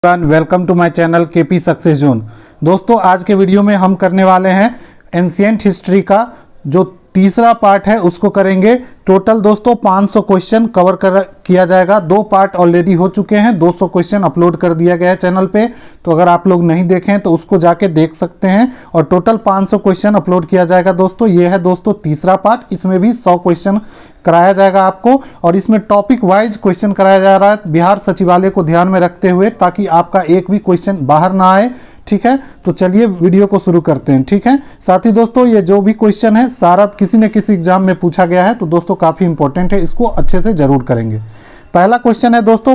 Welcome to my channel KP success zone. दोस्तों आज के वीडियो में हम करने वाले हैं एंशिएंट हिस्ट्री का जो तीसरा पार्ट है उसको करेंगे। टोटल दोस्तों 500 क्वेश्चन कवर किया जाएगा। 2 पार्ट ऑलरेडी हो चुके हैं, 200 क्वेश्चन अपलोड कर दिया गया है चैनल पे, तो अगर आप लोग नहीं देखें तो उसको जाके देख सकते हैं। और टोटल 500 क्वेश्चन अपलोड किया जाएगा दोस्तों। ये है दोस्तों तीसरा पार्ट, इसमें भी 100 क्वेश्चन कराया जाएगा आपको और इसमें टॉपिक वाइज क्वेश्चन कराया जा रहा है बिहार सचिवालय को ध्यान में रखते हुए, ताकि आपका एक भी क्वेश्चन बाहर ना आए। ठीक है, तो चलिए वीडियो को शुरू करते हैं। ठीक है, साथ ही दोस्तों ये जो भी क्वेश्चन है सारा किसी न किसी एग्जाम में पूछा गया है, तो दोस्तों काफ़ी इंपॉर्टेंट है, इसको अच्छे से जरूर करेंगे। पहला क्वेश्चन है दोस्तों,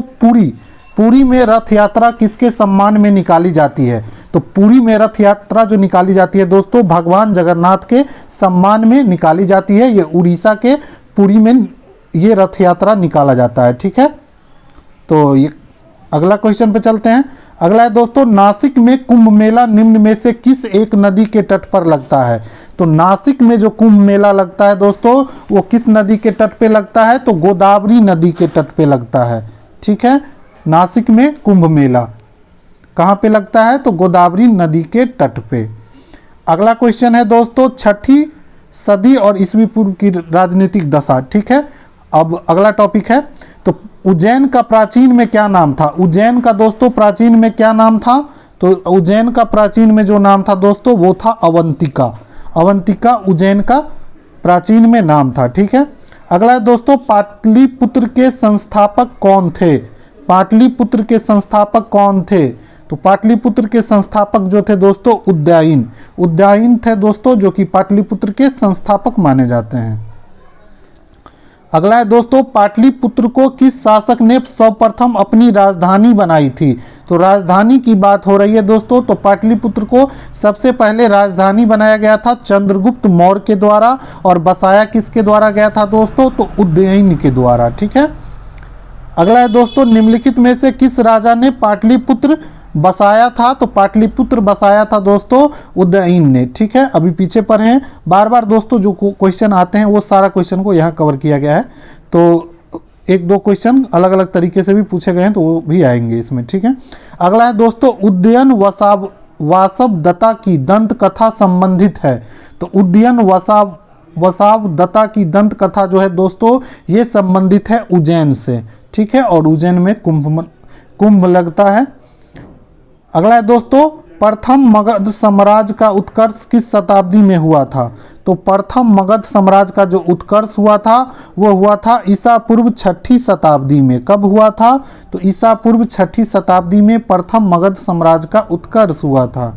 पुरी में रथ यात्रा किसके सम्मान में निकाली जाती है? तो पुरी में रथ यात्रा जो निकाली जाती है दोस्तों भगवान जगन्नाथ के सम्मान में निकाली जाती है। ये उड़ीसा के पुरी में ये रथ यात्रा निकाला जाता है। ठीक है, तो ये अगला क्वेश्चन पे चलते हैं। अगला है दोस्तों, नासिक में कुंभ मेला निम्न में से किस एक नदी के तट पर लगता है? तो नासिक में जो कुंभ मेला लगता है दोस्तों वो किस नदी के तट पे लगता है? तो गोदावरी नदी के तट पे लगता है। ठीक है, नासिक में कुंभ मेला कहाँ पे लगता है? तो गोदावरी नदी के तट पे। अगला क्वेश्चन है दोस्तों, 6ठी सदी और ईसवी पूर्व की राजनीतिक दशा। ठीक है, अब अगला टॉपिक है, तो उज्जैन का प्राचीन में क्या नाम था? उज्जैन का दोस्तों प्राचीन में क्या नाम था? तो उज्जैन का प्राचीन में जो नाम था दोस्तों वो था अवंतिका। अवंतिका उज्जैन का प्राचीन में नाम था। ठीक है, अगला है दोस्तों, पाटलिपुत्र के संस्थापक कौन थे? पाटलिपुत्र के संस्थापक कौन थे? तो पाटलिपुत्र के संस्थापक जो थे दोस्तों उदयन थे दोस्तों, जो कि पाटलिपुत्र के संस्थापक माने जाते हैं। अगला है दोस्तों, पाटलिपुत्र को किस शासक ने सर्वप्रथम अपनी राजधानी बनाई थी? तो राजधानी की बात हो रही है दोस्तों, तो पाटलिपुत्र को सबसे पहले राजधानी बनाया गया था चंद्रगुप्त मौर्य के द्वारा, और बसाया किसके द्वारा गया था दोस्तों? तो उदयन के द्वारा। ठीक है, अगला है दोस्तों, निम्नलिखित में से किस राजा ने पाटलिपुत्र बसाया था? तो पाटलिपुत्र बसाया था दोस्तों उदयन ने। ठीक है, अभी पीछे पर हैं, बार बार दोस्तों जो क्वेश्चन आते हैं वो सारा क्वेश्चन को यहाँ कवर किया गया है, तो 1-2 क्वेश्चन अलग अलग तरीके से भी पूछे गए हैं तो वो भी आएंगे इसमें। ठीक है, अगला है दोस्तों, उदयन वासवदत्ता की दंत कथा संबंधित है। तो उदयन वासवदत्ता की दंत कथा जो है दोस्तों ये संबंधित है उज्जैन से। ठीक है, और उज्जैन में कुंभ लगता है। अगला है दोस्तों, प्रथम मगध साम्राज्य का उत्कर्ष किस शताब्दी में हुआ था? तो प्रथम मगध साम्राज्य का जो उत्कर्ष हुआ था वो हुआ था ईसा पूर्व 6ठी शताब्दी में। कब हुआ था? तो ईसा पूर्व 6ठी शताब्दी में प्रथम मगध साम्राज्य का उत्कर्ष हुआ था।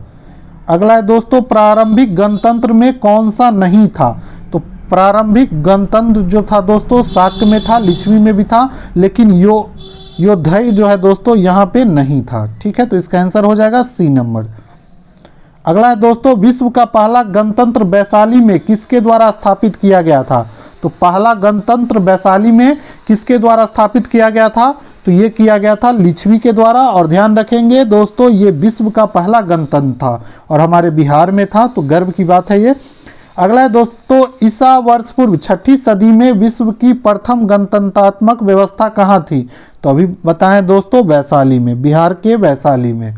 अगला है दोस्तों, प्रारंभिक गणतंत्र में कौन सा नहीं था? तो प्रारंभिक गणतंत्र जो था दोस्तों शाक्य में था, लिच्छवी में भी था, लेकिन योद्धय जो है दोस्तों यहाँ पे नहीं था। ठीक है, तो इसका आंसर हो जाएगा C नंबर। अगला है दोस्तों, विश्व का पहला गणतंत्र वैशाली में किसके द्वारा स्थापित किया गया था? तो पहला गणतंत्र वैशाली में किसके द्वारा स्थापित किया गया था? तो ये किया गया था लिच्छवी के द्वारा। और ध्यान रखेंगे दोस्तों ये विश्व का पहला गणतंत्र था और हमारे बिहार में था, तो गर्व की बात है ये। अगला है दोस्तों, ईसा वर्ष पूर्व 6ठी सदी में विश्व की प्रथम गणतंत्रात्मक व्यवस्था कहाँ थी? तो अभी बताएं दोस्तों वैशाली में, बिहार के वैशाली में।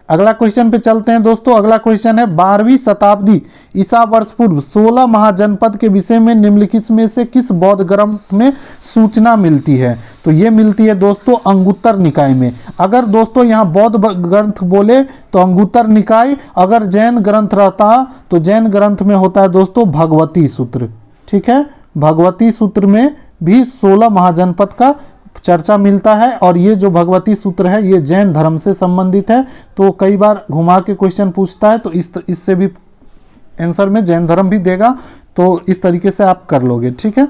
अगला क्वेश्चन पे चलते हैं दोस्तों। अगला क्वेश्चन है, 12वीं शताब्दी ईसा वर्ष पूर्व 16 महाजनपद के विषय में निम्नलिखित में से किस बौद्ध ग्रंथ में सूचना मिलती है? तो ये मिलती है दोस्तों अंगुत्तर निकाय में। अगर दोस्तों यहाँ बौद्ध ग्रंथ बोले तो अंगुत्तर निकाय, अगर जैन ग्रंथ रहता तो जैन ग्रंथ में होता है दोस्तों भगवती सूत्र। ठीक है, भगवती सूत्र में भी 16 महाजनपद का चर्चा मिलता है, और ये जो भगवती सूत्र है ये जैन धर्म से संबंधित है, तो कई बार घुमा के क्वेश्चन पूछता है, तो इससे भी आंसर में जैन धर्म भी देगा, तो इस तरीके से आप कर लोगे। ठीक है,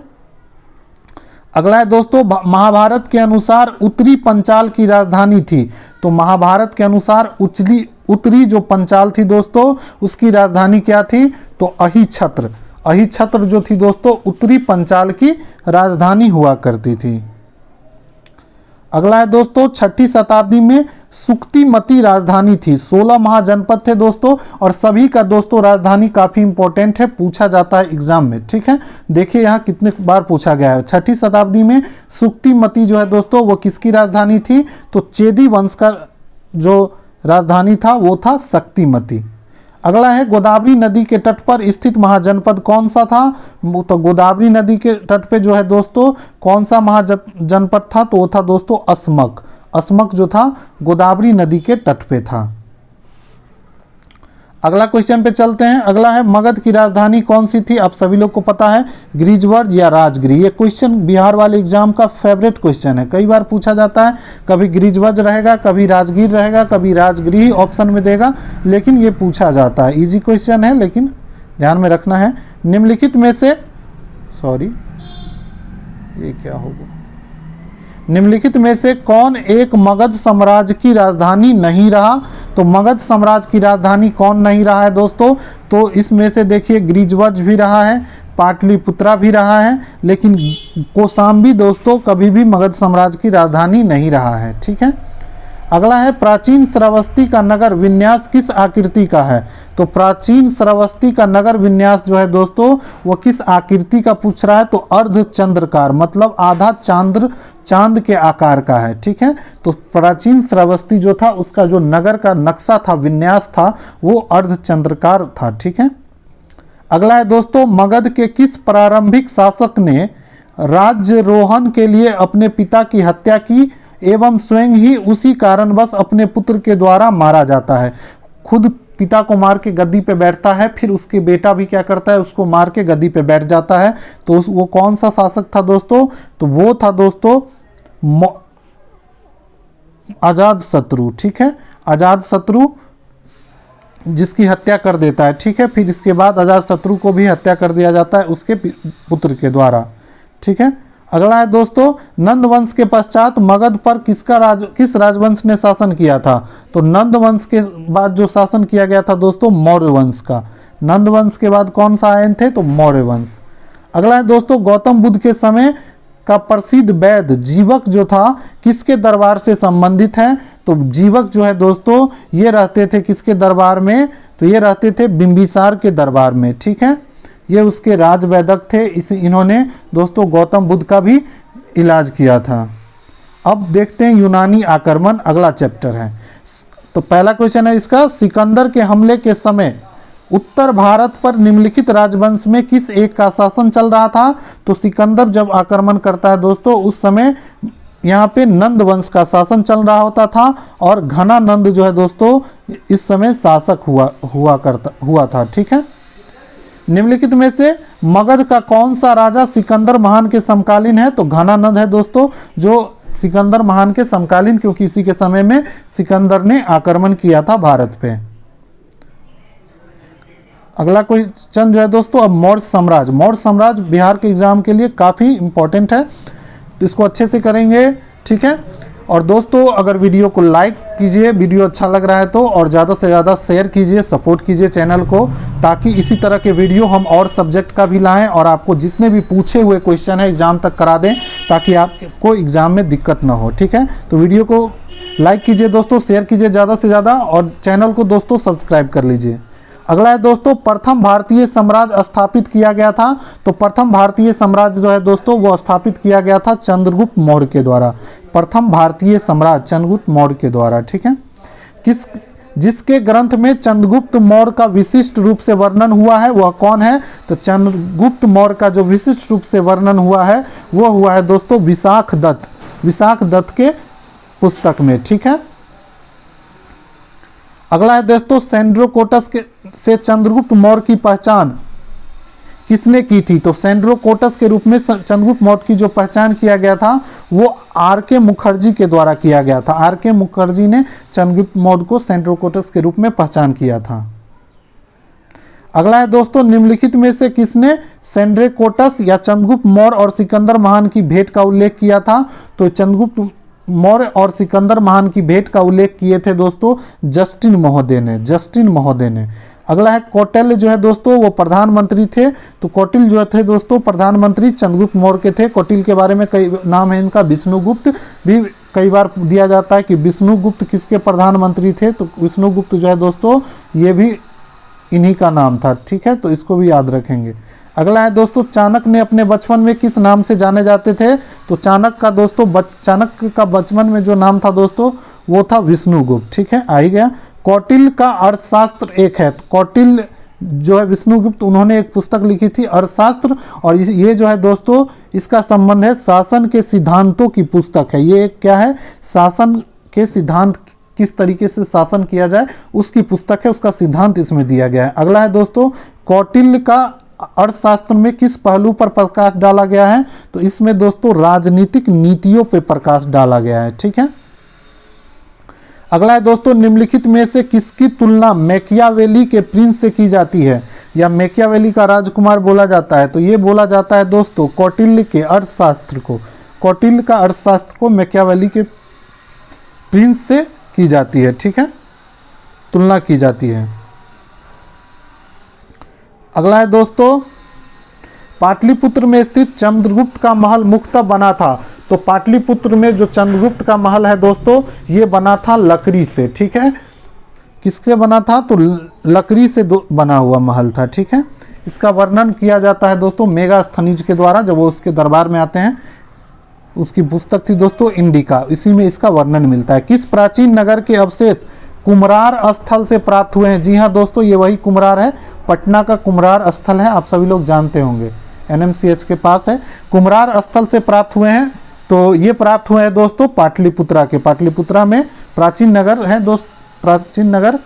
अगला है दोस्तों, महाभारत के अनुसार उत्तरी पंचाल की राजधानी थी। तो महाभारत के अनुसार उत्तरी जो पंचाल थी दोस्तों उसकी राजधानी क्या थी? तो अहिछत्र जो थी दोस्तों उत्तरी पंचाल की राजधानी हुआ करती थी। अगला है दोस्तों, 6ठी शताब्दी में सुक्तिमती राजधानी थी। 16 महाजनपद थे दोस्तों, और सभी का दोस्तों राजधानी काफ़ी इंपॉर्टेंट है, पूछा जाता है एग्जाम में। ठीक है, देखिए यहाँ कितने बार पूछा गया है। 6ठी शताब्दी में सुक्तिमती जो है दोस्तों वो किसकी राजधानी थी? तो चेदी वंश का जो राजधानी था वो था शक्तिमती। अगला है गोदावरी नदी के तट पर स्थित महाजनपद कौन सा था? तो गोदावरी नदी के तट पे जो है दोस्तों कौन सा महाजनपद था? तो वो था दोस्तों अस्मक। अस्मक जो था गोदावरी नदी के तट पे था। अगला क्वेश्चन पे चलते हैं। अगला है मगध की राजधानी कौन सी थी? आप सभी लोग को पता है, गिरिजवर्ज या राजगिरी। ये क्वेश्चन बिहार वाले एग्जाम का फेवरेट क्वेश्चन है, कई बार पूछा जाता है। कभी गिरिजवर्ज रहेगा, कभी राजगीर रहेगा, कभी राजगिरी ऑप्शन में देगा, लेकिन ये पूछा जाता है। इजी क्वेश्चन है, लेकिन ध्यान में रखना है। निम्नलिखित में से ये क्या होगा? निम्नलिखित में से कौन एक मगध साम्राज्य की राजधानी नहीं रहा? तो मगध साम्राज्य की राजधानी कौन नहीं रहा है दोस्तों? तो इसमें से देखिए गिरिजवर्ज भी रहा है, पाटलिपुत्रा भी रहा है, लेकिन कौशाम्बी दोस्तों कभी भी मगध साम्राज्य की राजधानी नहीं रहा है। ठीक है, अगला है प्राचीन श्रावस्ती का नगर विन्यास किस आकृति का है? तो प्राचीन श्रावस्ती का नगर विन्यास जो है दोस्तों वो किस आकृति का पूछ रहा है? तो अर्धचंद्राकार, मतलब आधा चांद के आकार का है। ठीक है, तो प्राचीन श्रावस्ती जो था उसका जो नगर का नक्शा था, विन्यास था, वो अर्धचंद्राकार था। ठीक है, अगला है दोस्तों मगध के किस प्रारंभिक शासक ने राज्यारोहण के लिए अपने पिता की हत्या की एवं स्वयं ही उसी कारणवश अपने पुत्र के द्वारा मारा जाता है? खुद पिता को मार के गद्दी पे बैठता है, फिर उसके बेटा भी क्या करता है, उसको मार के गद्दी पे बैठ जाता है। तो वो कौन सा शासक था दोस्तों? तो वो था दोस्तों अजातशत्रु। ठीक है, अजातशत्रु जिसकी हत्या कर देता है। ठीक है, फिर इसके बाद अजातशत्रु को भी हत्या कर दिया जाता है उसके पुत्र के द्वारा। ठीक है, अगला है दोस्तों नंद वंश के पश्चात मगध पर किस राजवंश ने शासन किया था? तो नंद वंश के बाद जो शासन किया गया था दोस्तों मौर्य वंश का। नंद वंश के बाद कौन सा आयन थे? तो मौर्य वंश। अगला है दोस्तों गौतम बुद्ध के समय का प्रसिद्ध वैद्य जीवक जो था किसके दरबार से संबंधित है? तो जीवक जो है दोस्तों ये रहते थे किसके दरबार में? तो ये रहते थे बिंबिसार के दरबार में। ठीक है, ये उसके राजवैदक थे। इन्होंने दोस्तों गौतम बुद्ध का भी इलाज किया था। अब देखते हैं यूनानी आक्रमण, अगला चैप्टर है। तो पहला क्वेश्चन है इसका, सिकंदर के हमले के समय उत्तर भारत पर निम्नलिखित राजवंश में किस एक का शासन चल रहा था? तो सिकंदर जब आक्रमण करता है दोस्तों उस समय यहाँ पे नंद वंश का शासन चल रहा होता था, और घनानंद जो है दोस्तों इस समय शासक हुआ था। ठीक है, निम्नलिखित में से मगध का कौन सा राजा सिकंदर महान के समकालीन है? तो घनानंद है दोस्तों, जो सिकंदर महान के समकालीन, क्योंकि इसी के समय में सिकंदर ने आक्रमण किया था भारत पे। अगला क्वेश्चन जो है दोस्तों अब मौर्य साम्राज्य। मौर्य साम्राज्य बिहार के एग्जाम के लिए काफ़ी इंपॉर्टेंट है, तो इसको अच्छे से करेंगे। ठीक है, और दोस्तों अगर वीडियो को लाइक कीजिए, वीडियो अच्छा लग रहा है तो, और ज़्यादा से ज़्यादा शेयर कीजिए, सपोर्ट कीजिए चैनल को, ताकि इसी तरह के वीडियो हम और सब्जेक्ट का भी लाएं और आपको जितने भी पूछे हुए क्वेश्चन है एग्जाम तक करा दें, ताकि आपको एग्जाम में दिक्कत ना हो। ठीक है, तो वीडियो को लाइक कीजिए दोस्तों, शेयर कीजिए ज़्यादा से ज़्यादा, और चैनल को दोस्तों सब्सक्राइब कर लीजिए। अगला है दोस्तों प्रथम भारतीय साम्राज्य स्थापित किया गया था। तो प्रथम भारतीय साम्राज्य जो है दोस्तों वो स्थापित किया गया था चंद्रगुप्त मौर्य के द्वारा। प्रथम भारतीय साम्राज्य चंद्रगुप्त मौर्य के द्वारा। ठीक है, जिसके ग्रंथ में चंद्रगुप्त मौर्य का विशिष्ट रूप से वर्णन हुआ है वह कौन है? तो चंद्रगुप्त मौर्य का जो विशिष्ट रूप से वर्णन हुआ है वो हुआ है दोस्तों विशाख दत्त के पुस्तक में। ठीक है, अगला है दोस्तों सेंड्रोकोटस से चंद्रगुप्त मौर्य की पहचान किसने की थी? तो सेंड्रोकोटस के रूप में चंद्रगुप्त मौर्य की जो पहचान किया गया था वो आर.के. मुखर्जी के द्वारा किया गया था। आर.के. मुखर्जी ने चंद्रगुप्त मौर्य को सेंड्रोकोटस के रूप में पहचान किया था। अगला है दोस्तों निम्नलिखित में से किसने सेंड्रोकोटस या चंद्रगुप्त मौर्य और सिकंदर महान की भेंट का उल्लेख किया था? तो चंद्रगुप्त मौर्य और सिकंदर महान की भेंट का उल्लेख किए थे दोस्तों जस्टिन महोदय ने। अगला है कौटिल्य जो है दोस्तों वो प्रधानमंत्री थे। तो कौटिल्य जो थे दोस्तों प्रधानमंत्री चंद्रगुप्त मौर्य के थे। कौटिल्य के बारे में कई नाम है इनका, विष्णुगुप्त भी कई बार दिया जाता है कि विष्णुगुप्त किसके प्रधानमंत्री थे, तो विष्णुगुप्त जो है दोस्तों ये भी इन्हीं का नाम था। ठीक है, तो इसको भी याद रखेंगे। अगला है दोस्तों, चाणक्य ने अपने बचपन में किस नाम से जाने जाते थे, तो चाणक्य का बचपन में जो नाम था दोस्तों वो था विष्णुगुप्त। ठीक है, आ ही गया। कौटिल्य का अर्थशास्त्र एक है, तो कौटिल्य जो है विष्णुगुप्त उन्होंने एक पुस्तक लिखी थी अर्थशास्त्र, और ये जो है दोस्तों इसका संबंध है शासन के सिद्धांतों की पुस्तक है। ये क्या है, शासन के सिद्धांत, किस तरीके से शासन किया जाए उसकी पुस्तक है, उसका सिद्धांत इसमें दिया गया है। अगला है दोस्तों, कौटिल्य का अर्थशास्त्र में किस पहलू पर प्रकाश डाला गया है, तो इसमें दोस्तों राजनीतिक नीतियों पर प्रकाश डाला गया है। ठीक है, अगला है दोस्तों, निम्नलिखित में से किसकी तुलना मैकियावेली के प्रिंस से की जाती है, या मैकियावेली का राजकुमार बोला जाता है, तो ये बोला जाता है दोस्तों कौटिल्य के अर्थशास्त्र को, कौटिल्य का अर्थशास्त्र को मैकियावेली के प्रिंस से की जाती है। ठीक है, तुलना की जाती है। अगला है दोस्तों, पाटलिपुत्र में स्थित चंद्रगुप्त का महल मुख्यतः बना था, तो पाटलिपुत्र में जो चंद्रगुप्त का महल है दोस्तों ये बना था लकड़ी से। ठीक है, किससे बना था, तो लकड़ी से बना हुआ महल था। ठीक है, इसका वर्णन किया जाता है दोस्तों मेगास्थनीज के द्वारा, जब वो उसके दरबार में आते हैं। उसकी पुस्तक थी दोस्तों इंडिका, इसी में इसका वर्णन मिलता है। किस प्राचीन नगर के अवशेष कुम्हरार स्थल से प्राप्त हुए हैं, जी हाँ दोस्तों ये वही कुम्हरार है, पटना का कुम्हरार स्थल है, आप सभी लोग जानते होंगे, NMCH के पास है। कुम्हरार स्थल से प्राप्त हुए हैं, तो ये प्राप्त हुए हैं दोस्तों पाटलिपुत्रा के, पाटलिपुत्रा में प्राचीन नगर है प्राचीन नगर।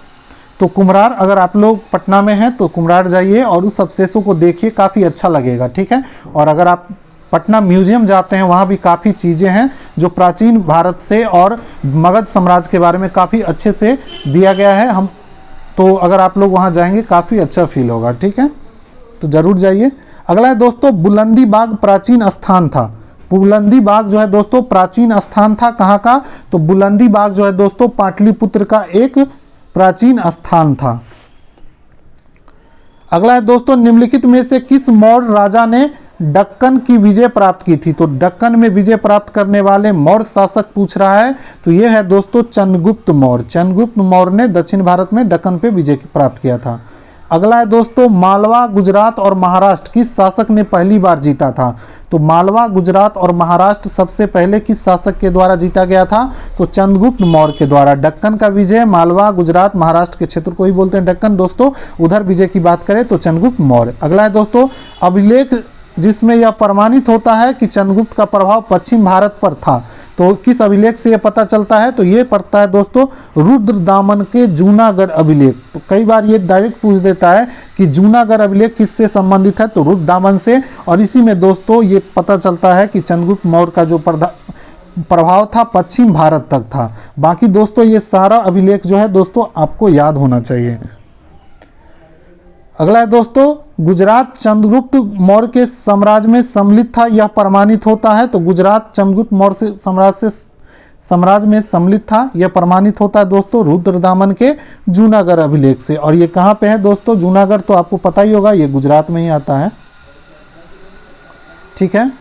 तो कुम्हरार, अगर आप लोग पटना में हैं तो कुम्हरार जाइए और उस अवशेषों को देखिए, काफ़ी अच्छा लगेगा। ठीक है, और अगर आप पटना म्यूजियम जाते हैं वहाँ भी काफ़ी चीज़ें हैं जो प्राचीन भारत से और मगध साम्राज्य के बारे में काफ़ी अच्छे से दिया गया है। तो अगर आप लोग वहाँ जाएंगे काफ़ी अच्छा फील होगा। ठीक है, तो ज़रूर जाइए। अगला है दोस्तों, बुलंदी बाग प्राचीन स्थान था, बुलंदी बाग जो है दोस्तों प्राचीन स्थान था, कहाँ का, तो बुलंदी बाग जो है दोस्तों पाटलिपुत्र का एक प्राचीन स्थान था। अगला है दोस्तों, निम्नलिखित में से किस मौर्य राजा ने दक्कन की विजय प्राप्त की थी, तो दक्कन में विजय प्राप्त करने वाले मौर्य शासक पूछ रहा है, तो यह है दोस्तों चंद्रगुप्त मौर्य। चंद्रगुप्त मौर्य ने दक्षिण भारत में दक्कन पे विजय प्राप्त किया था। अगला है दोस्तों, मालवा, गुजरात और महाराष्ट्र किस शासक ने पहली बार जीता था, तो मालवा, गुजरात और महाराष्ट्र सबसे पहले किस शासक के द्वारा जीता गया था, तो चंद्रगुप्त मौर्य के द्वारा। दक्कन का विजय, मालवा, गुजरात, महाराष्ट्र के क्षेत्र को ही बोलते हैं दक्कन दोस्तों, उधर विजय की बात करें तो चंद्रगुप्त मौर्य। अगला है दोस्तों, अभिलेख जिसमें यह प्रमाणित होता है कि चंद्रगुप्त का प्रभाव पश्चिम भारत पर था, तो किस अभिलेख से यह पता चलता है, तो ये पड़ता है दोस्तों रुद्रदामन के जूनागढ़ अभिलेख। तो कई बार ये डायरेक्ट पूछ देता है कि जूनागढ़ अभिलेख किससे संबंधित है, तो रुद्रदामन से, और इसी में दोस्तों ये पता चलता है कि चंद्रगुप्त मौर्य का जो प्रभाव था पश्चिम भारत तक था। बाकी दोस्तों ये सारा अभिलेख जो है दोस्तों आपको याद होना चाहिए। अगला है दोस्तों, गुजरात चंद्रगुप्त मौर्य के साम्राज्य में सम्मिलित था, यह प्रमाणित होता है, तो गुजरात चंद्रगुप्त मौर्य से साम्राज्य में सम्मिलित था, यह प्रमाणित होता है दोस्तों रुद्रदामन के जूनागढ़ अभिलेख से। और ये कहाँ पे है दोस्तों, जूनागढ़ तो आपको पता ही होगा, ये गुजरात में ही आता है। ठीक है,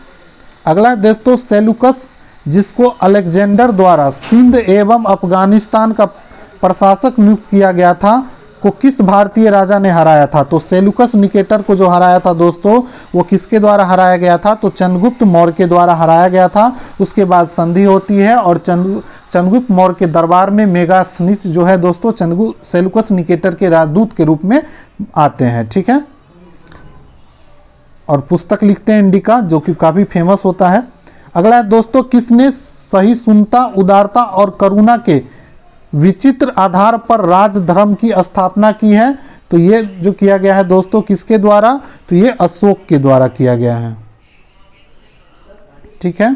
अगला है दोस्तों, सेलुकस जिसको अलेक्जेंडर द्वारा सिंध एवं अफगानिस्तान का प्रशासक नियुक्त किया गया था, को किस भारतीय राजा ने हराया था, तो सेलुकस निकेटर को जो हराया था दोस्तों वो किसके द्वारा हराया गया था, तो चंद्रगुप्त मौर्य के द्वारा हराया गया था। उसके बाद संधि होती है और चंद्रगुप्त मौर्य के दरबार में मेगास्थनीज जो है दोस्तों सेलुकस निकेटर के राजदूत के रूप में आते हैं। ठीक है, और पुस्तक लिखते हैं इंडिका, जो कि काफ़ी फेमस होता है। अगला है दोस्तों, किसने सहिष्णुता, उदारता और करुणा के विचित्र आधार पर राजधर्म की स्थापना की है, तो ये जो किया गया है दोस्तों किसके द्वारा, तो ये अशोक के द्वारा किया गया है। ठीक है,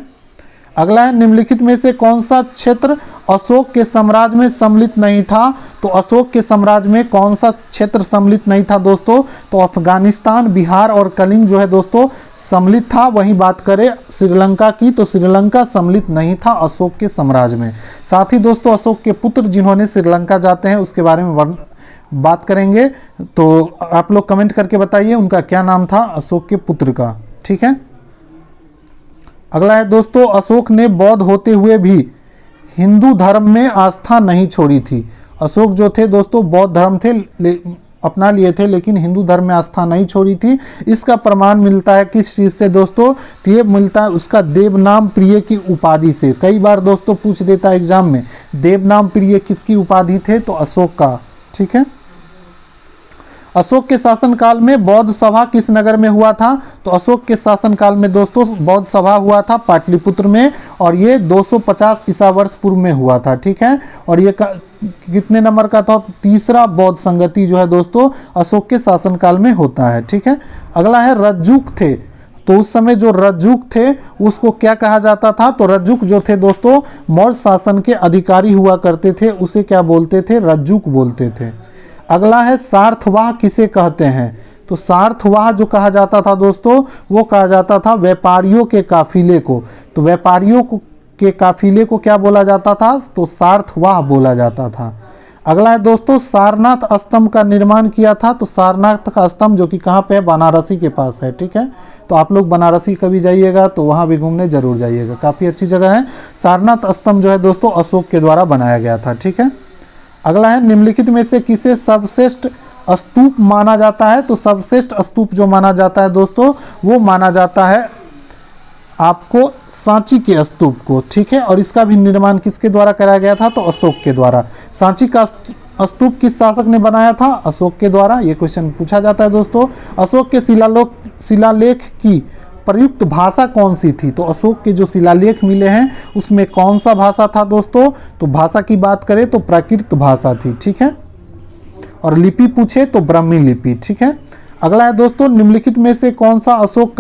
अगला है, निम्नलिखित में से कौन सा क्षेत्र अशोक के साम्राज्य में सम्मिलित नहीं था, तो अशोक के साम्राज्य में कौन सा क्षेत्र सम्मिलित नहीं था दोस्तों, तो अफगानिस्तान, बिहार और कलिंग जो है दोस्तों सम्मिलित था। वहीं बात करें श्रीलंका की, तो श्रीलंका सम्मिलित नहीं था अशोक के साम्राज्य में। साथ ही दोस्तों अशोक के पुत्र जिन्होंने श्रीलंका जाते हैं उसके बारे में बात करेंगे, तो आप लोग कमेंट करके बताइए उनका क्या नाम था अशोक के पुत्र का। ठीक है, अगला है दोस्तों, अशोक ने बौद्ध होते हुए भी हिंदू धर्म में आस्था नहीं छोड़ी थी। अशोक जो थे दोस्तों बौद्ध धर्म थे अपना लिए थे, लेकिन हिंदू धर्म में आस्था नहीं छोड़ी थी। इसका प्रमाण मिलता है किस चीज़ से दोस्तों? तो ये मिलता है उसका देवनाम प्रिय की उपाधि से। कई बार दोस्तों पूछ देता है एग्जाम में, देवनाम प्रिय किसकी उपाधि थे? तो अशोक का। ठीक है। अशोक के शासनकाल में बौद्ध सभा किस नगर में हुआ था? तो अशोक के शासनकाल में दोस्तों बौद्ध सभा हुआ था पाटलिपुत्र में, और ये 250 ईसा वर्ष पूर्व में हुआ था। ठीक है। और ये कितने नंबर का था? तीसरा बौद्ध संगति जो है दोस्तों अशोक के शासनकाल में होता है। ठीक है। अगला है रज्जुक थे। तो उस समय जो रज्जुक थे उसको क्या कहा जाता था? तो रज्जुक जो थे दोस्तों मौर्य शासन के अधिकारी हुआ करते थे, उसे क्या बोलते थे? रज्जुक बोलते थे। अगला है सार्थवाह किसे कहते हैं? तो सार्थवाह जो कहा जाता था दोस्तों वो कहा जाता था व्यापारियों के काफिले को। तो व्यापारियों के काफिले को क्या बोला जाता था? तो सार्थवाह बोला जाता था। अगला है दोस्तों सारनाथ स्तंभ का निर्माण किया था। तो सारनाथ का स्तंभ जो कि कहाँ पे है? बनारसी के पास है। ठीक है। तो आप लोग बनारसी कभी जाइएगा तो वहाँ भी घूमने जरूर जाइएगा, काफ़ी अच्छी जगह है। सारनाथ स्तंभ जो है दोस्तों अशोक के द्वारा बनाया गया था। ठीक है। अगला है निम्नलिखित में से किसे सर्वश्रेष्ठ स्तूप माना जाता है? तो सर्वश्रेष्ठ स्तूप जो माना जाता है दोस्तों वो माना जाता है आपको सांची के स्तूप को। ठीक है। और इसका भी निर्माण किसके द्वारा कराया गया था? तो अशोक के द्वारा। सांची का स्तूप किस शासक ने बनाया था? अशोक के द्वारा। ये क्वेश्चन पूछा जाता है दोस्तों। अशोक के शिलालेख की प्रयुक्त भाषा कौन सी थी? तो अशोक के जो शिलालेख मिले हैं उसमें कौन सा भाषा था दोस्तों? तो भाषा की बात करें तो प्राकृत भाषा थी। ठीक है। और लिपि पूछे तो ब्राह्मी लिपि। ठीक है। अगला है दोस्तों निम्नलिखित में से कौन सा अशोक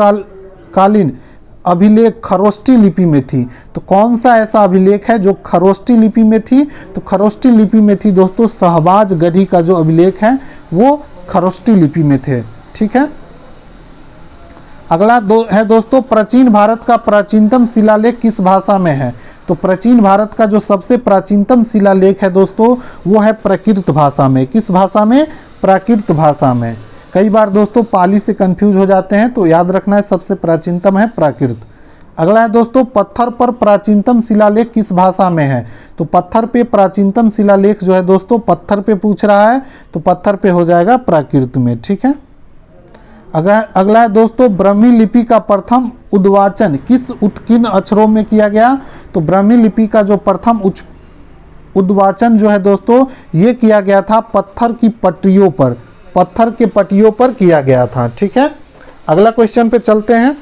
कालीन अभिलेख खरोष्टी लिपि में थी? तो कौन सा ऐसा अभिलेख है जो खरोष्टी लिपि में थी? तो खरोष्टी लिपि में थी दोस्तों शहबाज गढ़ी का जो अभिलेख है वो खरोष्टी लिपि में थे। ठीक है। अगला है दोस्तों प्राचीन भारत का प्राचीनतम शिलालेख किस भाषा में है? तो प्राचीन भारत का जो सबसे प्राचीनतम शिलालेख है दोस्तों वो है प्राकृत भाषा में। किस भाषा में? प्राकृत भाषा में। कई बार दोस्तों पाली से कंफ्यूज हो जाते हैं तो याद रखना है सबसे प्राचीनतम है प्राकृत। अगला है दोस्तों पत्थर पर प्राचीनतम शिलालेख किस भाषा में है? तो पत्थर पे प्राचीनतम शिलालेख जो है दोस्तों पत्थर पे पूछ रहा है तो पत्थर पे हो जाएगा प्राकृत में। ठीक है। अगला है दोस्तों ब्राह्मी लिपि का प्रथम उद्वाचन किस उत्कीर्ण अक्षरों में किया गया? तो ब्राह्मी लिपि का जो प्रथम उद्वाचन जो है दोस्तों ये किया गया था पत्थर की पट्टियों पर, पत्थर के पट्टियों पर किया गया था। ठीक है। अगला क्वेश्चन पे चलते हैं।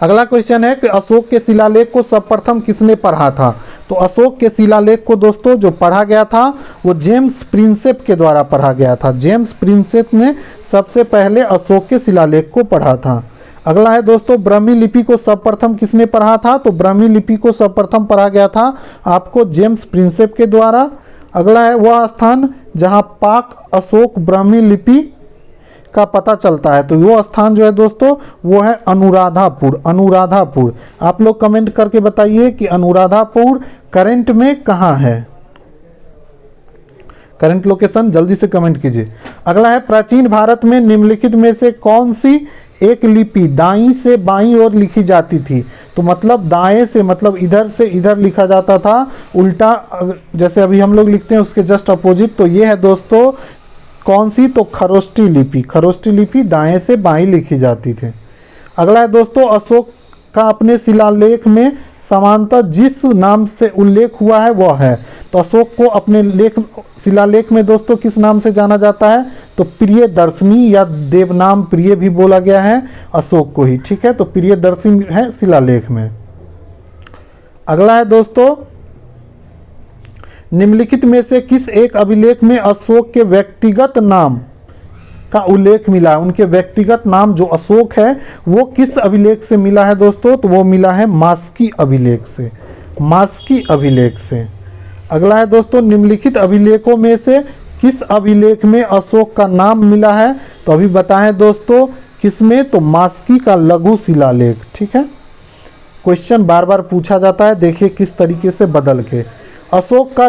अगला क्वेश्चन है कि अशोक के शिलालेख को सर्वप्रथम किसने पढ़ा था? तो अशोक के शिलालेख को दोस्तों जो पढ़ा गया था वो जेम्स प्रिंसेप के द्वारा पढ़ा गया था। जेम्स प्रिंसेप ने सबसे पहले अशोक के शिलालेख को पढ़ा था। अगला है दोस्तों ब्राह्मी लिपि को सर्वप्रथम किसने पढ़ा था? तो ब्राह्मी लिपि को सर्वप्रथम पढ़ा गया था आपको जेम्स प्रिंसेप के द्वारा। अगला है वह स्थान जहां पाक अशोक ब्राह्मी लिपि का पता चलता है। तो वो स्थान जो है दोस्तों वो है अनुराधापुर। अनुराधापुर आप लोग कमेंट करके बताइए कि अनुराधापुर करंट में कहाँ है? करंट लोकेशन जल्दी से कमेंट कीजिए। अगला है प्राचीन भारत में निम्नलिखित में से कौन सी एक लिपि दाईं से बाईं ओर लिखी जाती थी? तो मतलब दाएं से मतलब इधर से इधर लिखा जाता था, उल्टा जैसे अभी हम लोग लिखते हैं उसके जस्ट अपोजिट। तो ये है दोस्तों कौन सी? तो खरोष्टी लिपि। खरोष्टी लिपि दाएं से बाईं लिखी जाती थी। अगला है दोस्तों अशोक का अपने शिलालेख में समांतर जिस नाम से उल्लेख हुआ है वह है। तो अशोक को अपने शिलालेख में दोस्तों किस नाम से जाना जाता है? तो प्रियदर्शनी या देवनाम प्रिय भी बोला गया है अशोक को ही। ठीक है। तो प्रियदर्शनी है शिलालेख में। अगला है दोस्तों निम्नलिखित में से किस एक अभिलेख में अशोक के व्यक्तिगत नाम का उल्लेख मिला है? उनके व्यक्तिगत नाम जो अशोक है वो किस अभिलेख से मिला है दोस्तों? तो वो मिला है मास्की अभिलेख से। मास्की अभिलेख से। अगला है दोस्तों निम्नलिखित अभिलेखों में से किस अभिलेख में अशोक का नाम मिला है? तो अभी बताएं दोस्तों किसमें? तो मास्की का लघु शिलालेख। ठीक है। क्वेश्चन बार बार पूछा जाता है, देखिए किस तरीके से बदल के। अशोक का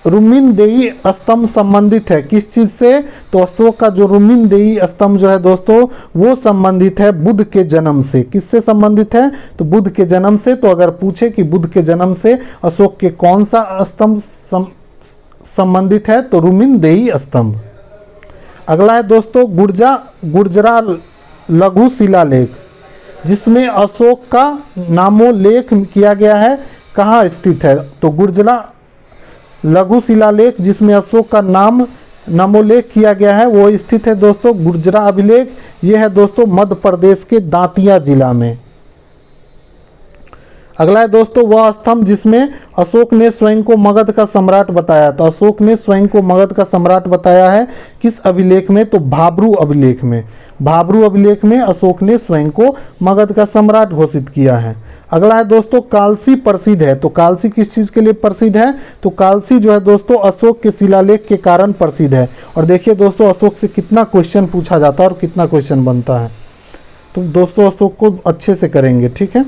रुमिनदेही स्तंभ संबंधित है किस चीज से? तो अशोक का जो रुमिनदेही स्तंभ जो है दोस्तों वो संबंधित है बुद्ध के जन्म से। किससे संबंधित है? तो बुद्ध के जन्म से। तो अगर पूछे कि बुद्ध के जन्म से अशोक के कौन सा स्तंभ संबंधित है, तो रुमिनदेही स्तंभ। अगला है दोस्तों गुर्जरा लघु शिलालेख, जिसमें अशोक का नामोल्लेख किया गया है, कहाँ स्थित है? तो गुर्जरा लघु शिलालेख जिसमें अशोक का नामोल्लेख किया गया है वो स्थित है दोस्तों गुर्जरा अभिलेख। ये है दोस्तों मध्य प्रदेश के दांतिया जिला में। अगला है दोस्तों वह स्तंभ जिसमें अशोक ने स्वयं को मगध का सम्राट बताया। तो अशोक ने स्वयं को मगध का सम्राट बताया है किस अभिलेख में? तो भाब्रू अभिलेख में। भाब्रू अभिलेख में अशोक ने स्वयं को मगध का सम्राट घोषित किया है। अगला है दोस्तों कालसी प्रसिद्ध है। तो कालसी किस चीज़ के लिए प्रसिद्ध है? तो कालसी जो है दोस्तों अशोक के शिलालेख के कारण प्रसिद्ध है। और देखिए दोस्तों अशोक से कितना क्वेश्चन पूछा जाता है और कितना क्वेश्चन बनता है। तो दोस्तों अशोक को अच्छे से करेंगे, ठीक है।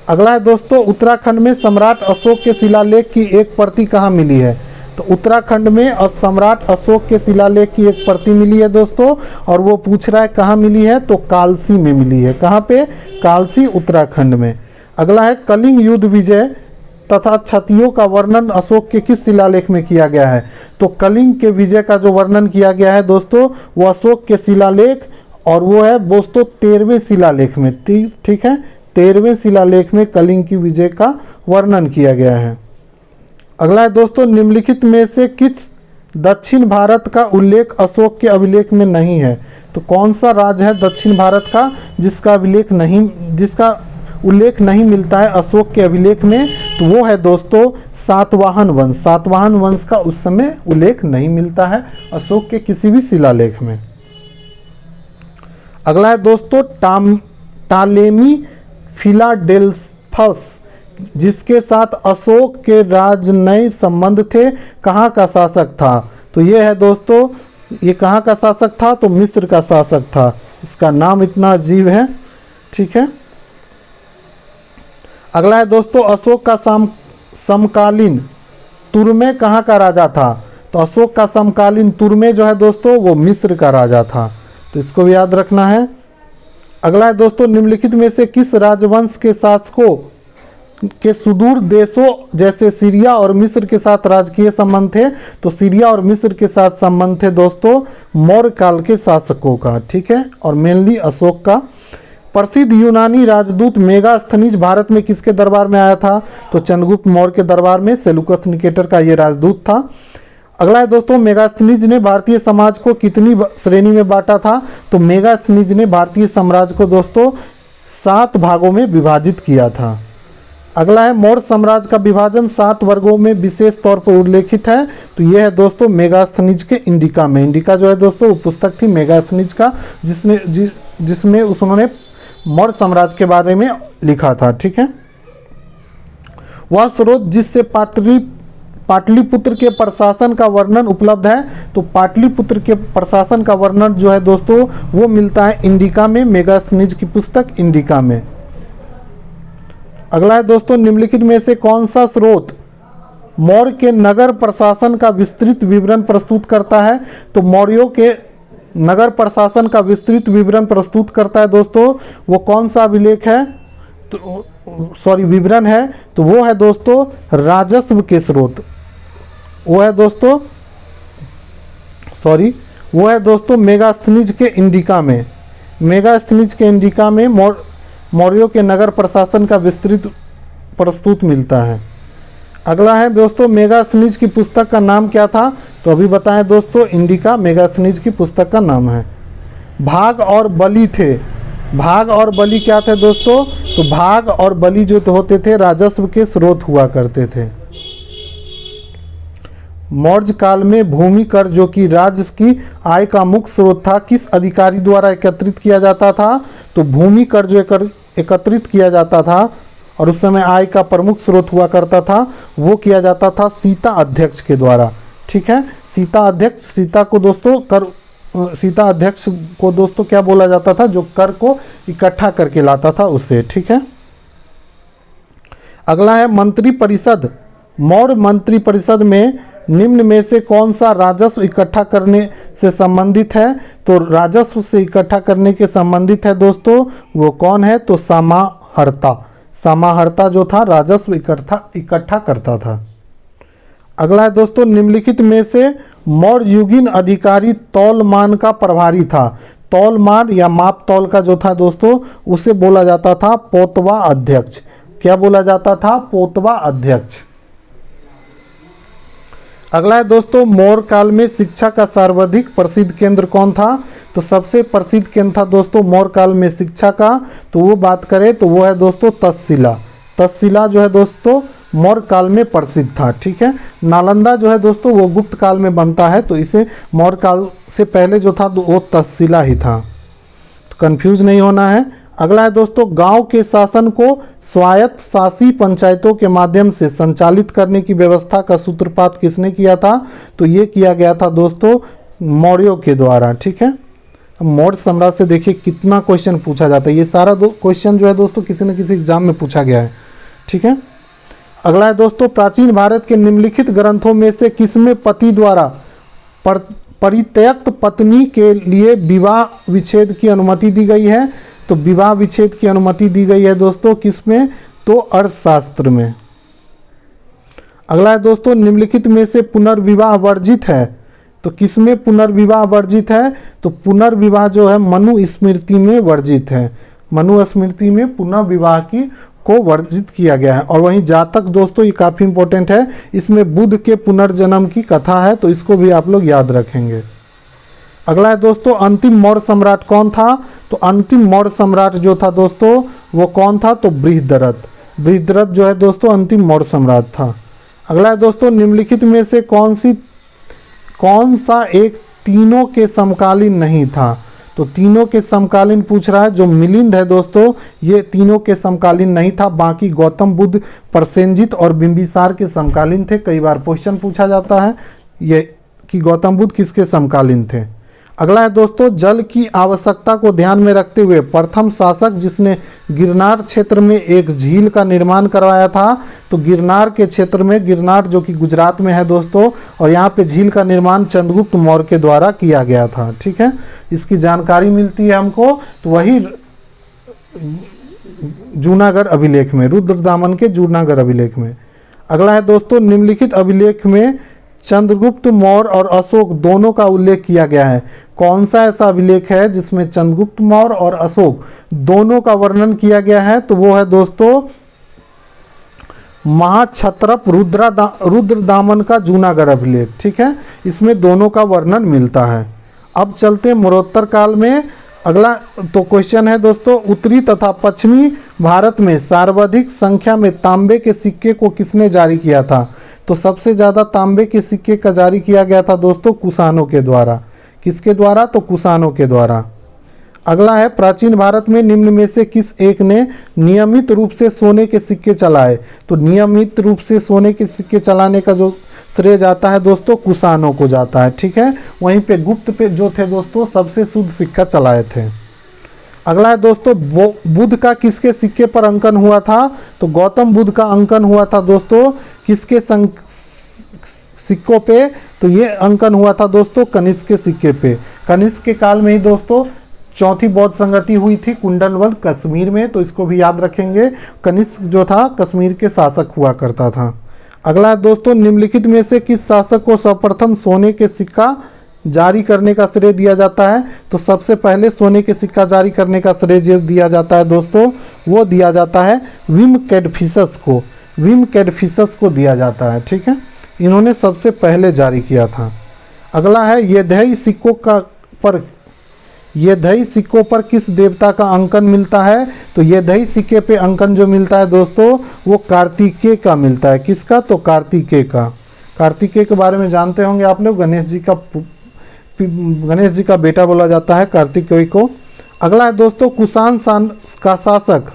अगला है दोस्तों उत्तराखंड में सम्राट अशोक के शिलालेख की एक प्रति कहाँ मिली है? तो उत्तराखंड में सम्राट अशोक के शिलालेख की एक प्रति मिली है दोस्तों, और वो पूछ रहा है कहाँ मिली है? तो कालसी में मिली है। कहाँ पे? कालसी उत्तराखंड में। अगला है कलिंग युद्ध विजय तथा क्षतियों का वर्णन अशोक के किस शिलालेख में किया गया है? तो कलिंग के विजय का जो वर्णन किया गया है दोस्तों वो अशोक के शिलालेख, और वो है दोस्तों 13वें शिलालेख में। ठीक है, 13वें शिलालेख में कलिंग की विजय का वर्णन किया गया है। अगला है दोस्तों निम्नलिखित में से किस दक्षिण भारत का उल्लेख अशोक के अभिलेख में नहीं है? तो कौन सा राज्य है दक्षिण भारत का जिसका उल्लेख नहीं मिलता है अशोक के अभिलेख में? तो वो है दोस्तों सातवाहन वंश। सातवाहन वंश का उस समय उल्लेख नहीं मिलता है अशोक के किसी भी शिलालेख में। अगला है दोस्तों टालेमी फिलाडेल्फस, जिसके साथ अशोक के राजनयिक संबंध थे, कहाँ का शासक था? तो ये है दोस्तों, ये कहाँ का शासक था? तो मिस्र का शासक था। इसका नाम इतना अजीब है, ठीक है। अगला है दोस्तों अशोक का समकालीन तुर्मे कहाँ का राजा था? तो अशोक का समकालीन तुर्मे जो है दोस्तों वो मिस्र का राजा था। तो इसको भी याद रखना है। अगला है दोस्तों निम्नलिखित में से किस राजवंश के शासकों के सुदूर देशों जैसे सीरिया और मिस्र के साथ राजकीय संबंध थे? तो सीरिया और मिस्र के साथ संबंध थे दोस्तों मौर्य काल के शासकों का, ठीक है, और मेनली अशोक का। प्रसिद्ध यूनानी राजदूत मेगास्थनीज भारत में किसके दरबार में आया था? तो चंद्रगुप्त मौर्य के दरबार में सेलुकस निकेटर का ये राजदूत था। अगला है दोस्तों मेगास्थनीज ने भारतीय समाज को कितनी श्रेणी में बांटा था? तो मेगास्थनीज ने भारतीय साम्राज्य को दोस्तों 7 भागों में विभाजित किया था। अगला है मौर्य साम्राज्य का विभाजन 7 वर्गों में विशेष तौर पर उल्लेखित है। तो यह है दोस्तों मेगास्थनीज के इंडिका में। इंडिका जो है दोस्तों वो पुस्तक थी मेगास्थनीज का जिसमें उन्होंने मौर्य साम्राज्य के बारे में लिखा था, ठीक है। वह स्रोत जिससे पाटलिपुत्र के प्रशासन का वर्णन उपलब्ध है, तो पाटलिपुत्र के प्रशासन का वर्णन जो है दोस्तों वो मिलता है इंडिका में, मेगास्थनीज की पुस्तक इंडिका में। अगला है दोस्तों निम्नलिखित में से कौन सा स्रोत मौर्य के नगर प्रशासन का विस्तृत विवरण प्रस्तुत करता है? तो मौर्यों के नगर प्रशासन का विस्तृत विवरण प्रस्तुत करता है दोस्तों वो कौन सा अभिलेख है? तो विवरण है, तो वो है दोस्तों राजस्व के स्रोत। वो है दोस्तों मेगास्थनीज के इंडिका में। मेगास्थनीज के इंडिका में मौर्यों के नगर प्रशासन का विस्तृत प्रस्तुत मिलता है। अगला है दोस्तों मेगास्थनीज की पुस्तक का नाम क्या था? तो अभी बताएं दोस्तों इंडिका मेगास्थनीज की पुस्तक का नाम है। भाग और बलि थे। भाग और बलि क्या थे दोस्तों? तो भाग और बलि जो होते थे राजस्व के स्रोत हुआ करते थे। मौर्य काल में भूमि कर जो कि राज्य की आय का मुख्य स्रोत था किस अधिकारी द्वारा एकत्रित किया जाता था? तो भूमि कर जो एकत्रित किया जाता था और उस समय आय का प्रमुख स्रोत हुआ करता था वो किया जाता था सीता अध्यक्ष के द्वारा, ठीक है। सीता अध्यक्ष को दोस्तों क्या बोला जाता था? जो कर को इकट्ठा करके लाता था उससे, ठीक है। अगला है मंत्रिपरिषद। मौर्य मंत्रिपरिषद में निम्न में से कौन सा राजस्व इकट्ठा करने से संबंधित है? तो राजस्व से इकट्ठा करने के संबंधित है दोस्तों, वो कौन है? तो समाहर्ता। समाहर्ता जो था राजस्व इकट्ठा करता था। अगला है दोस्तों, निम्नलिखित में से मौर्ययुगीन अधिकारी तौलमान का प्रभारी था। तौलमान या माप तौल का जो था दोस्तों, उसे बोला जाता था पोतवा अध्यक्ष। क्या बोला जाता था? पोतवा अध्यक्ष। अगला है दोस्तों, मौर्य काल में शिक्षा का सर्वाधिक प्रसिद्ध केंद्र कौन था? तो सबसे प्रसिद्ध केंद्र था दोस्तों मौर्य काल में शिक्षा का, तो वो बात करें तो वो है दोस्तों तक्षशिला। तक्षशिला जो है दोस्तों मौर्य काल में प्रसिद्ध था। ठीक है, नालंदा जो है दोस्तों वो गुप्त काल में बनता है, तो इसे मौर्य काल से पहले जो था वो तक्षशिला ही था, तो कंफ्यूज नहीं होना है। अगला है दोस्तों, गांव के शासन को स्वायत्त शासी पंचायतों के माध्यम से संचालित करने की व्यवस्था का सूत्रपात किसने किया था? तो ये किया गया था दोस्तों मौर्यों के द्वारा। ठीक है, मौर्य सम्राट से देखिए कितना क्वेश्चन पूछा जाता है। ये सारा क्वेश्चन जो है दोस्तों किसी न किसी एग्जाम में पूछा गया है। ठीक है, अगला है दोस्तों, प्राचीन भारत के निम्नलिखित ग्रंथों में से किसमें पति द्वारा परित्यक्त पत्नी के लिए विवाह विच्छेद की अनुमति दी गई है? तो विवाह विच्छेद की अनुमति दी गई है दोस्तों किसमें? तो अर्थशास्त्र में। अगला है दोस्तों, निम्नलिखित में से पुनर्विवाह वर्जित है? तो किसमें पुनर्विवाह वर्जित है? तो पुनर्विवाह जो है मनुस्मृति में वर्जित है। मनुस्मृति में पुनर्विवाह को वर्जित किया गया है। और वहीं जातक दोस्तों ये काफ़ी इंपॉर्टेंट है, इसमें बुद्ध के पुनर्जन्म की कथा है, तो इसको भी आप लोग याद रखेंगे। अगला है दोस्तों, अंतिम मौर्य सम्राट कौन था? तो अंतिम मौर्य सम्राट जो था दोस्तों वो कौन था? तो बृहद्रथ। बृहद्रथ जो है दोस्तों अंतिम मौर्य सम्राट था। अगला है दोस्तों, निम्नलिखित में से कौन सा एक तीनों के समकालीन नहीं था? तो तीनों के समकालीन पूछ रहा है। जो मिलिंद है दोस्तों ये तीनों के समकालीन नहीं था, बाकी गौतम बुद्ध, प्रसेनजित और बिंबिसार के समकालीन थे। कई बार क्वेश्चन पूछा जाता है ये कि गौतम बुद्ध किसके समकालीन थे। अगला है दोस्तों, जल की आवश्यकता को ध्यान में रखते हुए प्रथम शासक जिसने गिरनार क्षेत्र में एक झील का निर्माण करवाया था? तो गिरनार के क्षेत्र में, गिरनार जो कि गुजरात में है दोस्तों, और यहाँ पे झील का निर्माण चंद्रगुप्त मौर्य के द्वारा किया गया था। ठीक है, इसकी जानकारी मिलती है हमको तो वही जूनागढ़ अभिलेख में, रुद्रदामन के जूनागढ़ अभिलेख में। अगला है दोस्तों, निम्नलिखित अभिलेख में चंद्रगुप्त मौर्य और अशोक दोनों का उल्लेख किया गया है। कौन सा ऐसा अभिलेख है जिसमें चंद्रगुप्त मौर्य और अशोक दोनों का वर्णन किया गया है? तो वो है दोस्तों महाक्षत्रप रुद्रदामन का जूनागढ़ अभिलेख। ठीक है, इसमें दोनों का वर्णन मिलता है। अब चलते हैं मरणोत्तर काल में। अगला तो क्वेश्चन है दोस्तों, उत्तरी तथा पश्चिमी भारत में सर्वाधिक संख्या में तांबे के सिक्के को किसने जारी किया था? तो सबसे ज़्यादा तांबे के सिक्के का जारी किया गया था दोस्तों कुषाणों के द्वारा। किसके द्वारा? तो कुषाणों के द्वारा। अगला है, प्राचीन भारत में निम्न में से किस एक ने नियमित रूप से सोने के सिक्के चलाए? तो नियमित रूप से सोने के सिक्के चलाने का जो श्रेय जाता है दोस्तों कुषाणों को जाता है। ठीक है, वहीं पे गुप्त पे जो थे दोस्तों सबसे शुद्ध सिक्का चलाए थे। अगला है दोस्तों, बुद्ध का किसके सिक्के पर अंकन हुआ था? तो गौतम बुद्ध का अंकन हुआ था दोस्तों किसके सिक्कों पे? तो ये अंकन हुआ था दोस्तों कनिष्क के सिक्के पे। कनिष्क के काल में ही दोस्तों चौथी बौद्ध संगति हुई थी कुंडलवल कश्मीर में, तो इसको भी याद रखेंगे। कनिष्क जो था कश्मीर के शासक हुआ करता था। अगला है दोस्तों, निम्नलिखित में से किस शासक को सर्वप्रथम सोने के सिक्का जारी करने का श्रेय दिया जाता है? तो सबसे पहले सोने के सिक्का जारी करने का श्रेय जो दिया जाता है दोस्तों वो दिया जाता है विम कैडफिसस को। विम कैडफिसस को दिया जाता है। ठीक है, इन्होंने सबसे पहले जारी किया था। अगला है, येधई सिक्कों पर किस देवता का अंकन मिलता है? तो येधई सिक्के पे अंकन जो मिलता है दोस्तों वो कार्तिकेय का मिलता है। किसका? तो कार्तिकेय का। कार्तिकेय के बारे में जानते होंगे आप लोग, गणेश जी का बेटा बोला जाता है कार्तिकेय को। अगला है दोस्तों, कुषाण का शासक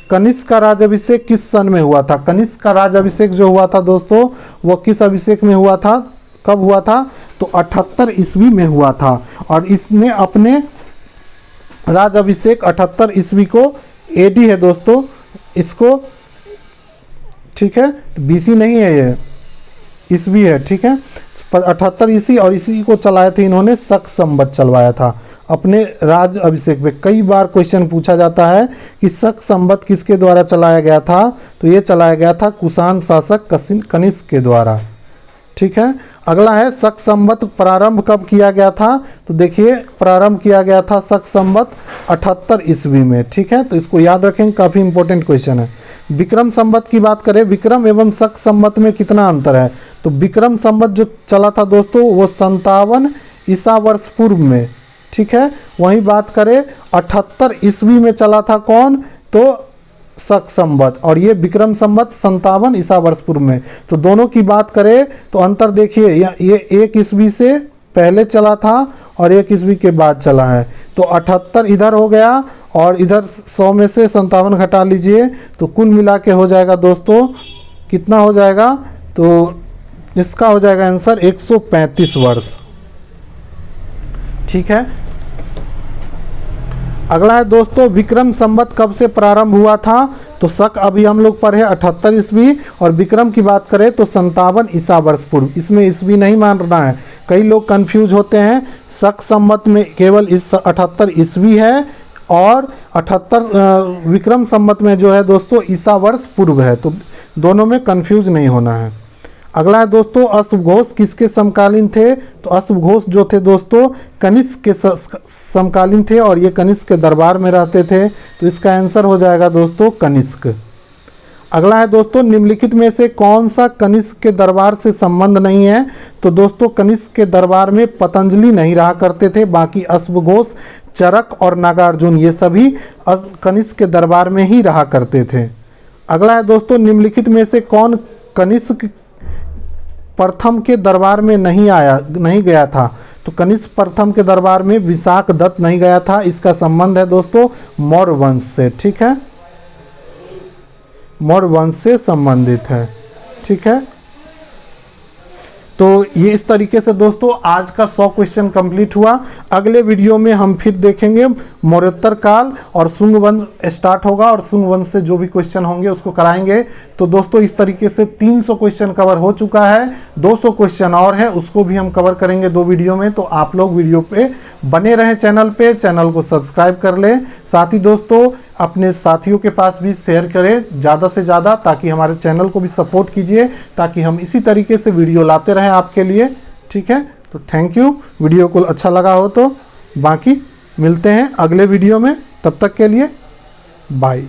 कनिष्क का राजाभिषेक किस सन में हुआ था? कनिष्क का राजाभिषेक जो हुआ था दोस्तों वो किस अभिषेक में हुआ था? कब हुआ था? तो 78 ईस्वी में हुआ था। और इसने अपने राजाभिषेक 78 ईस्वी को एडी है दोस्तों इसको। ठीक है, बीसी नहीं है ये, ईस्वी है, ठीक है। 78 ईस्वी, और इसी को चलाए थे इन्होंने, शक संवत चलवाया था अपने राज अभिषेक में। कई बार क्वेश्चन पूछा जाता है कि शक संवत किसके द्वारा चलाया गया था, तो ये चलाया गया था कुषाण शासक कनिष्क के द्वारा, ठीक है। अगला है शक संवत प्रारंभ कब किया गया था, तो देखिए प्रारंभ किया गया था शक संवत 78 ईस्वी में, ठीक है। तो इसको याद रखें, काफ़ी इंपॉर्टेंट क्वेश्चन है। विक्रम संवत की बात करें, विक्रम एवं शक संवत में कितना अंतर है, तो विक्रम संवत जो चला था दोस्तों वो 57 ईसा वर्ष पूर्व में, ठीक है। वहीं बात करें 78 ईस्वी में चला था कौन, तो शक संवत, और ये विक्रम संवत 57 ईसा वर्ष पूर्व में। तो दोनों की बात करें तो अंतर देखिए, ये 1 ईस्वी से पहले चला था और 1 ईस्वी के बाद चला है। तो 78 इधर हो गया और इधर 100 में से 57 घटा लीजिए, तो कुल मिला के हो जाएगा दोस्तों कितना हो जाएगा, तो इसका हो जाएगा आंसर 135 वर्ष, ठीक है। अगला है दोस्तों विक्रम संवत कब से प्रारंभ हुआ था, तो शक अभी हम लोग पढ़े 78 ईस्वी, और विक्रम की बात करें तो 57 ईसा वर्ष पूर्व। इसमें ईस्वी नहीं मानना है, कई लोग कंफ्यूज होते हैं। शक संवत में केवल इस 78 ईस्वी है, और 78 विक्रम संवत में जो है दोस्तों ईसा वर्ष पूर्व है, तो दोनों में कंफ्यूज नहीं होना है। अगला है दोस्तों अश्वघोष किसके समकालीन थे, तो अश्वघोष जो थे दोस्तों कनिष्क के समकालीन थे, और ये कनिष्क के दरबार में रहते थे, तो इसका आंसर हो जाएगा दोस्तों कनिष्क। अगला है दोस्तों निम्नलिखित में से कौन सा कनिष्क के दरबार से संबंध नहीं है, तो दोस्तों कनिष्क के दरबार में पतंजलि नहीं रहा करते थे, बाकी अश्वघोष, चरक और नागार्जुन ये सभी कनिष्क के दरबार में ही रहा करते थे। अगला है दोस्तों निम्नलिखित में से कौन कनिष्क प्रथम के दरबार में नहीं गया था, तो कनिष्क प्रथम के दरबार में विशाख दत्त नहीं गया था। इसका संबंध है दोस्तों मौर्य वंश से, ठीक है, मौर्य वंश से संबंधित है, ठीक है। तो ये इस तरीके से दोस्तों आज का 100 क्वेश्चन कंप्लीट हुआ। अगले वीडियो में हम फिर देखेंगे मौर्योत्तर काल और शुंग वंश स्टार्ट होगा, और शुंग वंश से जो भी क्वेश्चन होंगे उसको कराएंगे। तो दोस्तों इस तरीके से 300 क्वेश्चन कवर हो चुका है, 200 क्वेश्चन और है, उसको भी हम कवर करेंगे 2 वीडियो में। तो आप लोग वीडियो पे बने रहें, चैनल को सब्सक्राइब कर लें। साथ ही दोस्तों अपने साथियों के पास भी शेयर करें ज़्यादा से ज़्यादा, ताकि हमारे चैनल को भी सपोर्ट कीजिए, ताकि हम इसी तरीके से वीडियो लाते रहें आपके लिए, ठीक है। तो थैंक यू, वीडियो को अच्छा लगा हो तो। बाकी मिलते हैं अगले वीडियो में, तब तक के लिए बाय।